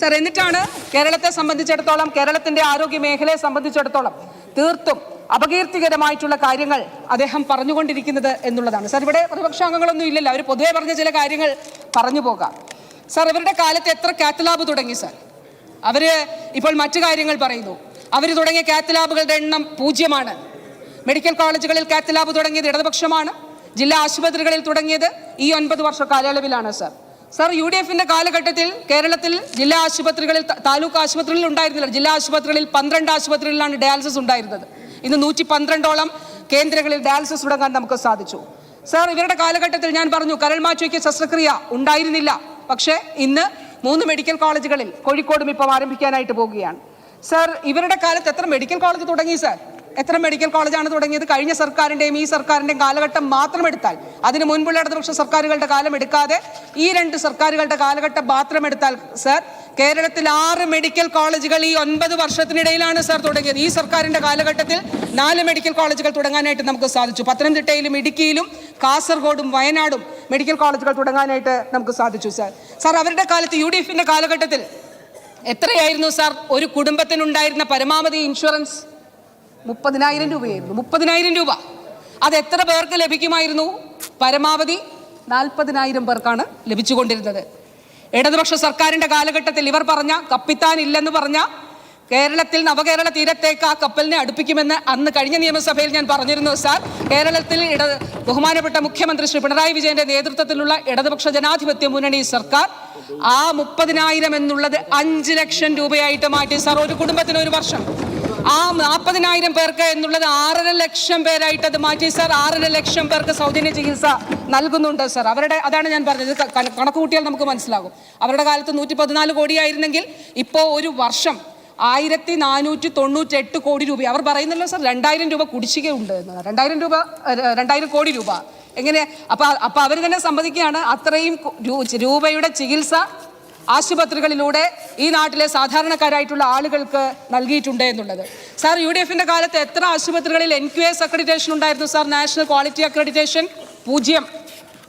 Sir, എന്നിട്ടാണ് കേരളത്തെ സംബന്ധിച്ചിടത്തോളം, കേരളത്തിന്റെ ആരോഗ്യ മേഖലയെ സംബന്ധിച്ചിടത്തോളം തീർത്തും അപകീർത്തികരമായിട്ടുള്ള കാര്യങ്ങൾ അദ്ദേഹം പറഞ്ഞുകൊണ്ടിരിക്കുന്നത് എന്നുള്ളതാണ്. സർ, ഇവിടെ പ്രതിപക്ഷാംഗങ്ങളൊന്നും ഇല്ലല്ലോ, അവർ പൊതുവെ പറഞ്ഞ ചില കാര്യങ്ങൾ പറഞ്ഞു പോകാം. സർ, ഇവരുടെ കാലത്ത് എത്ര കാത്ത് ലാബ് തുടങ്ങി? സർ, അവര് ഇപ്പോൾ മറ്റു കാര്യങ്ങൾ പറയുന്നു. അവർ തുടങ്ങിയ കാത്ത് ലാബുകളുടെ എണ്ണം 0. മെഡിക്കൽ കോളേജുകളിൽ കാത്ത് ലാബ് തുടങ്ങിയത് ഇടതുപക്ഷമാണ്. ജില്ലാ ആശുപത്രികളിൽ തുടങ്ങിയത് ഈ 9 വർഷ കാലയളവിലാണ്. സർ, UDFന്റെ കാലഘട്ടത്തിൽ കേരളത്തിൽ ജില്ലാ ആശുപത്രികളിൽ, താലൂക്ക് ആശുപത്രികളിൽ ഉണ്ടായിരുന്നില്ല. ജില്ലാ ആശുപത്രികളിൽ 12 ആശുപത്രികളിലാണ് ഡയാലിസിസ് ഉണ്ടായിരുന്നത്. ഇന്ന് 112ഓളം കേന്ദ്രങ്ങളിൽ ഡയാലിസിസ് തുടങ്ങാൻ നമുക്ക് സാധിച്ചു. സർ, ഇവരുടെ കാലഘട്ടത്തിൽ ഞാൻ പറഞ്ഞു കരൾ മാറ്റിവയ്ക്കൽ ശസ്ത്രക്രിയ ഉണ്ടായിരുന്നില്ല. പക്ഷേ ഇന്ന് 3 മെഡിക്കൽ കോളേജുകളിൽ, കോഴിക്കോടും ഇപ്പോൾ ആരംഭിക്കാനായിട്ട് പോവുകയാണ്. സർ, ഇവരുടെ കാലത്ത് എത്ര മെഡിക്കൽ കോളേജ് തുടങ്ങി? സർ, എത്ര മെഡിക്കൽ കോളേജാണ് തുടങ്ങിയത്? കഴിഞ്ഞ സർക്കാരിൻ്റെയും ഈ സർക്കാരിൻ്റെയും കാലഘട്ടം മാത്രം എടുത്താൽ, അതിന് മുൻപുള്ള ഇടതുപക്ഷ സർക്കാരുകളുടെ കാലം എടുക്കാതെ ഈ 2 സർക്കാരുകളുടെ കാലഘട്ടം മാത്രം എടുത്താൽ സർ, കേരളത്തിൽ 6 മെഡിക്കൽ കോളേജുകൾ ഈ 9 വർഷത്തിനിടയിലാണ് സർ തുടങ്ങിയത്. ഈ സർക്കാരിൻ്റെ കാലഘട്ടത്തിൽ 4 മെഡിക്കൽ കോളേജുകൾ തുടങ്ങാനായിട്ട് നമുക്ക് സാധിച്ചു. പത്തനംതിട്ടയിലും ഇടുക്കിയിലും കാസർഗോഡും വയനാടും മെഡിക്കൽ കോളേജുകൾ തുടങ്ങാനായിട്ട് നമുക്ക് സാധിച്ചു. സർ, അവരുടെ കാലത്ത് UDFന്റെ കാലഘട്ടത്തിൽ എത്രയായിരുന്നു സർ ഒരു കുടുംബത്തിനുണ്ടായിരുന്ന പരമാവധി ഇൻഷുറൻസ്? 30,000 രൂപയായിരുന്നു. 30,000 രൂപ. അത് എത്ര പേർക്ക് ലഭിക്കുമായിരുന്നു? പരമാവധി 40,000 പേർക്കാണ് ലഭിച്ചുകൊണ്ടിരുന്നത്. ഇടതുപക്ഷ സർക്കാരിൻ്റെ കാലഘട്ടത്തിൽ ഇവർ പറഞ്ഞ കപ്പിത്താൻ ഇല്ലെന്ന് പറഞ്ഞ കേരളത്തിൽ നവകേരള തീരത്തേക്ക് ആ കപ്പലിനെ അടുപ്പിക്കുമെന്ന് അന്ന് കഴിഞ്ഞ നിയമസഭയിൽ ഞാൻ പറഞ്ഞിരുന്നു. സാർ, കേരളത്തിൽ ബഹുമാനപ്പെട്ട മുഖ്യമന്ത്രി ശ്രീ പിണറായി വിജയന്റെ നേതൃത്വത്തിലുള്ള ഇടതുപക്ഷ ജനാധിപത്യ മുന്നണി സർക്കാർ ആ 30,000 എന്നുള്ളത് 5 ലക്ഷം രൂപയായിട്ട് മാറ്റി. സാർ, ഒരു കുടുംബത്തിന് ഒരു വർഷം. ആ 40,000 പേർക്ക് എന്നുള്ളത് 6.5 ലക്ഷം പേരായിട്ട് അത് മാറ്റി. സാർ, 6.5 ലക്ഷം പേർക്ക് സൗജന്യ ചികിത്സ നൽകുന്നുണ്ട്. സാർ, അതാണ് ഞാൻ പറഞ്ഞത്. കണക്ക് കൂട്ടിയാൽ നമുക്ക് മനസ്സിലാകും. അവരുടെ കാലത്ത് 114 കോടിയായിരുന്നെങ്കിൽ ഇപ്പോൾ ഒരു വർഷം 1498 കോടി രൂപ. അവർ പറയുന്നല്ലോ സാർ, 2,000 രൂപ കുടിശ്ശികയുണ്ട് എന്ന്. 2,000 കോടി രൂപ എങ്ങനെ? അപ്പൊ അവർ തന്നെ സമ്മതിക്കുകയാണ് അത്രയും രൂപയുടെ ചികിത്സ ആശുപത്രികളിലൂടെ ഈ നാട്ടിലെ സാധാരണക്കാരായിട്ടുള്ള ആളുകൾക്ക് നൽകിയിട്ടുണ്ട് എന്നുള്ളത്. സാർ, UDFന്റെ കാലത്ത് എത്ര ആശുപത്രികളിൽ NQS അക്രഡിറ്റേഷൻ ഉണ്ടായിരുന്നു? Sir, national quality accreditation 0.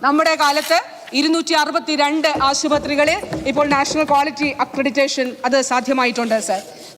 നമ്മുടെ കാലത്ത് 262 ആശുപത്രികളിൽ ഇപ്പോൾ നാഷണൽ ക്വാളിറ്റി അക്രഡിറ്റേഷൻ അത് സാധ്യമായിട്ടുണ്ട്. സാർ,